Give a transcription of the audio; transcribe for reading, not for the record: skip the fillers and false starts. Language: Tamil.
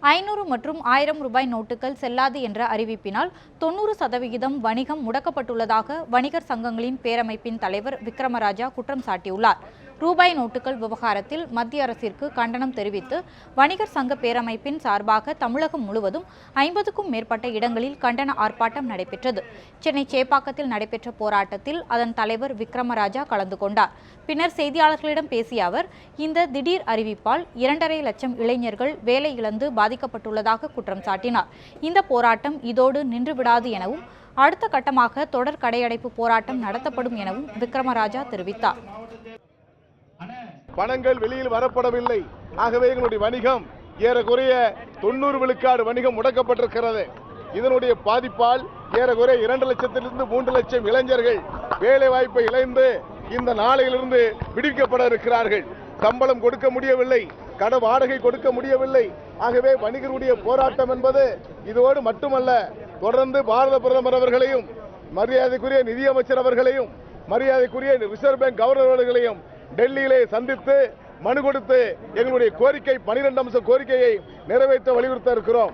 500 மற்றும் 1000 ரூபாய் நோட்டுகள் செல்லாது என்ற அறிவிப்பினால் 90% வணிகம் முடக்கப்பட்டுள்ளதாக வணிகர் சங்கங்களின் பேரமைப்பின் தலைவர் விக்ரமராஜா குற்றம் சாட்டியுள்ளார். ரூபாய் நோட்டுகள் விவகாரத்தில் மத்திய அரசிற்கு கண்டனம் தெரிவித்து வணிகர் சங்க பேரமைப்பின் சார்பாக தமிழகம் முழுவதும் 50க்கும் மேற்பட்ட இடங்களில் கண்டன ஆர்ப்பாட்டம் நடைபெற்றது. சென்னை சேப்பாக்கத்தில் நடைபெற்ற போராட்டத்தில் அதன் தலைவர் விக்ரமராஜா கலந்து கொண்டார். பின்னர் செய்தியாளர்களிடம் பேசிய அவர், இந்த திடீர் அறிவிப்பால் 2.5 லட்சம் இளைஞர்கள் வேலை இழந்து பாதிக்கப்பட்டுள்ளதாக குற்றம் சாட்டினார். இந்த போராட்டம் இதோடு நின்றுவிடாது எனவும் அடுத்த கட்டமாக தொடர் கடையடைப்பு போராட்டம் நடத்தப்படும் எனவும் விக்ரமராஜா தெரிவித்தார். பணங்கள் வெளியில் வரப்படவில்லை. ஆகவே எங்களுடைய வணிகம் ஏறக்குறைய 90 விழுக்காடு வணிகம் முடக்கப்பட்டிருக்கிறது. இதனுடைய பாதிப்பால் ஏறக்குறைய 2 லட்சத்திலிருந்து 3 லட்சம் இளைஞர்கள் வேலை வாய்ப்பை இழந்து இந்த நாளையிலிருந்து விடுவிக்கப்பட இருக்கிறார்கள். சம்பளம் கொடுக்க முடியவில்லை, கட வாடகை கொடுக்க முடியவில்லை. ஆகவே வணிகருடைய போராட்டம் என்பது இதோடு மட்டுமல்ல, தொடர்ந்து பாரத பிரதமர் அவர்களையும் மரியாதைக்குரிய நிதியமைச்சர் அவர்களையும் மரியாதைக்குரிய ரிசர்வ் பேங்க் கவர்னர் அவர்களையும் டெல்லியிலே சந்தித்து மனு கொடுத்து எங்களுடைய கோரிக்கை 12 அம்ச கோரிக்கையை நிறைவேற்ற வலியுறுத்த இருக்கிறோம்.